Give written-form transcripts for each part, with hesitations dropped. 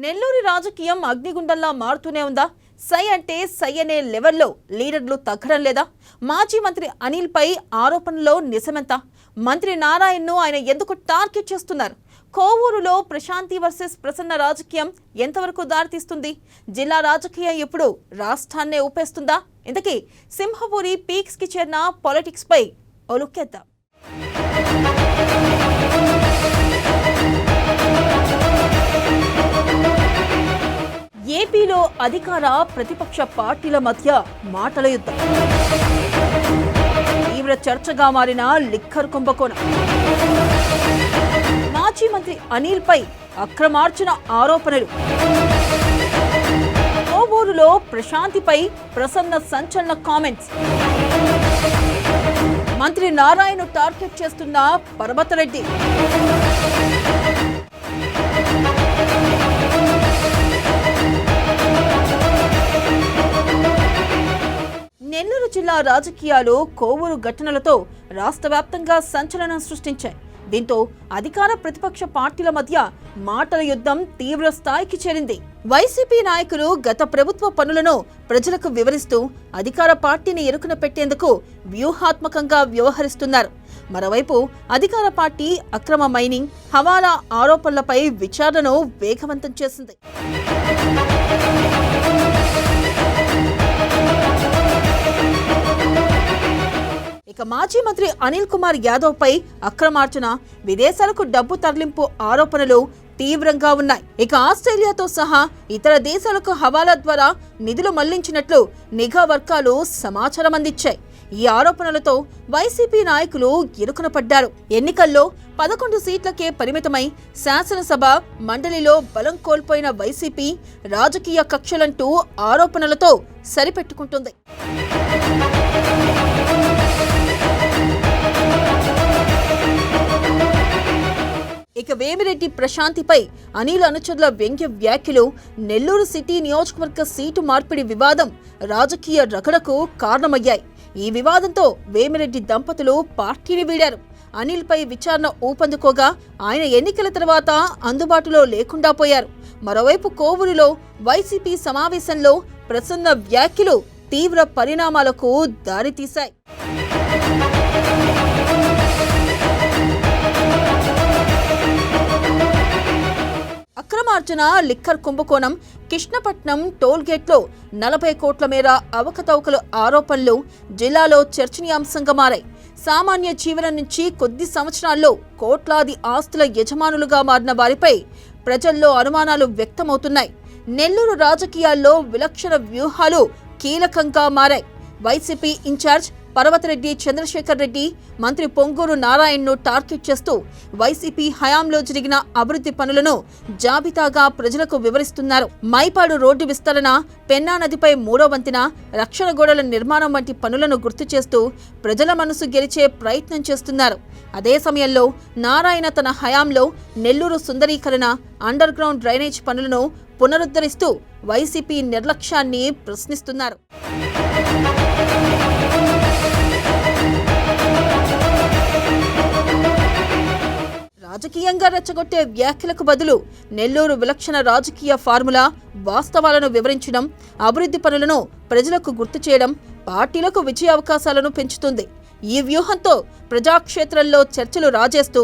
నెల్లూరు రాజకీయం అగ్నిగుండంలా మారుతూనే ఉందా? సై అంటే సై అనే లెవెల్లో లీడర్లు తగ్గడం లేదా? మాజీ మంత్రి అనిల్ పై ఆరోపణలో నిజమెంత? మంత్రి నారాయణను ఆయన ఎందుకు టార్గెట్ చేస్తున్నారు? కోవూరులో ప్రశాంతి వర్సెస్ ప్రసన్న రాజకీయం ఎంతవరకు దారితీస్తుంది? జిల్లా రాజకీయం ఇప్పుడు రాష్ట్రాన్నే ఊపేస్తుందా? ఇంతకీ సింహపురి పీక్స్ కి చేరిన పాలిటిక్స్ పై ఓ లుక్ చేద్దాం. ఏపీలో అధికార ప్రతిపక్ష పార్టీల మధ్య మాటల యుద్ధం. తీవ్ర చర్చగా మారిన లిక్కర్ కుంభకోణం. మాజీ మంత్రి అనిల్ పై అక్రమార్జన ఆరోపణలు. కోవూరులో ప్రశాంతిపై ప్రసన్న సంచలన కామెంట్స్. మంత్రి నారాయణ టార్గెట్ చేస్తున్న పర్వతరెడ్డి. నెల్లూరు జిల్లా రాజకీయాలు కోవూరు ఘటనలతో రాష్ట్ర వ్యాప్తంగా సంచలనం సృష్టించాయి. దీంతో అధికార ప్రతిపక్ష పార్టీల మధ్య మాటల యుద్ధం తీవ్ర స్థాయికి చేరింది. వైసీపీ నాయకులు గత ప్రభుత్వ పనులను ప్రజలకు వివరిస్తూ అధికార పార్టీని ఇరుకున పెట్టేందుకు వ్యూహాత్మకంగా వ్యవహరిస్తున్నారు. మరోవైపు అధికార పార్టీ అక్రమ మైనింగ్, హవాలా ఆరోపణలపై విచారణను వేగవంతం చేసింది. ఇక మాజీ మంత్రి అనిల్ కుమార్ యాదవ్ పై అక్రమార్జన, విదేశాలకు డబ్బు తరలింపు ఆరోపణలు తీవ్రంగా ఉన్నాయి. ఇక ఆస్ట్రేలియాతో సహా ఇతర దేశాలకు హవాలా ద్వారా నిధులు మళ్లించినట్లు నిఘా వర్గాలు సమాచారం అందించాయి. ఈ ఆరోపణలతో వైసీపీ నాయకులు ఇరుకున పడ్డారు. ఎన్నికల్లో 11 సీట్లకే పరిమితమై శాసనసభ, మండలిలో బలం కోల్పోయిన వైసీపీ రాజకీయ కక్షలంటూ ఆరోపణలతో సరిపెట్టుకుంటుంది. ఇక వేమిరెడ్డి ప్రశాంతిపై అనిల్ అనుచరుల వ్యంగ్య వ్యాఖ్యలు, నెల్లూరు సిటీ నియోజకవర్గ సీటు మార్పిడి వివాదం రాజకీయ రగడకు కారణమయ్యాయి. ఈ వివాదంతో వేమిరెడ్డి దంపతులు పార్టీని వీడారు. అనిల్ పై విచారణ ఊపందుకోగా ఆయన ఎన్నికల తర్వాత అందుబాటులో లేకుండా పోయారు. మరోవైపు కోవూరులో వైసీపీ సమావేశంలో ప్రసన్న వ్యాఖ్యలు తీవ్ర పరిణామాలకు దారితీశాయి. అక్రమార్జన, లిక్కర్ కుంభకోణం, కృష్ణపట్నం టోల్గేట్లో 40 కోట్ల మేర అవకతవకలు ఆరోపణలు జిల్లాలో చర్చనీయాంశంగా మారాయి. సామాన్య జీవనం నుంచి కొద్ది సంవత్సరాల్లో కోట్లాది ఆస్తుల యజమానులుగా మారిన వారిపై ప్రజల్లో అనుమానాలు వ్యక్తమవుతున్నాయి. నెల్లూరు రాజకీయాల్లో విలక్షణ వ్యూహాలు కీలకంగా మారాయి. వైసీపీ ఇన్ఛార్జ్ పర్వతరెడ్డి చంద్రశేఖర్ రెడ్డి మంత్రి పొంగూరు నారాయణను టార్గెట్ చేస్తూ వైసీపీ హయాంలో జరిగిన అభివృద్ధి పనులను జాబితాగా ప్రజలకు వివరిస్తున్నారు. మైపాడు రోడ్డు విస్తరణ, పెన్నా నదిపై 3వ వంతెన, రక్షణ గోడల నిర్మాణం వంటి పనులను గుర్తు చేస్తూ ప్రజల మనసు గెలిచే ప్రయత్నం చేస్తున్నారు. అదే సమయంలో నారాయణ తన హయాంలో నెల్లూరు సుందరీకరణ, అండర్ గ్రౌండ్ డ్రైనేజ్ పనులను పునరుద్ధరిస్తూ వైసీపీ నిర్లక్ష్యాన్ని ప్రశ్నిస్తున్నారు. రాజకీయంగా రెచ్చగొట్టే వ్యాఖ్యలకు బదులు నెల్లూరు విలక్షణ రాజకీయ ఫార్ములా, వాస్తవాలను వివరించడం, అభివృద్ధి పనులను ప్రజలకు గుర్తు చేయడం పార్టీలకు విజయ అవకాశాలను పెంచుతుంది. ఈ వ్యూహంతో ప్రజాక్షేత్రంలో చర్చలు రాజేస్తూ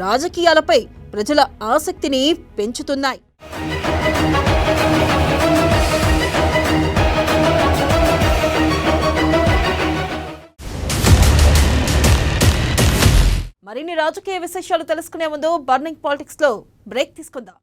రాజకీయాలపై ప్రజల ఆసక్తిని పెంచుతున్నాయి. మరిన్ని రాజకీయ విశేషాలు తెలుసుకునే ముందు బర్నింగ్ పాలిటిక్స్ లో బ్రేక్ తీసుకుందాం.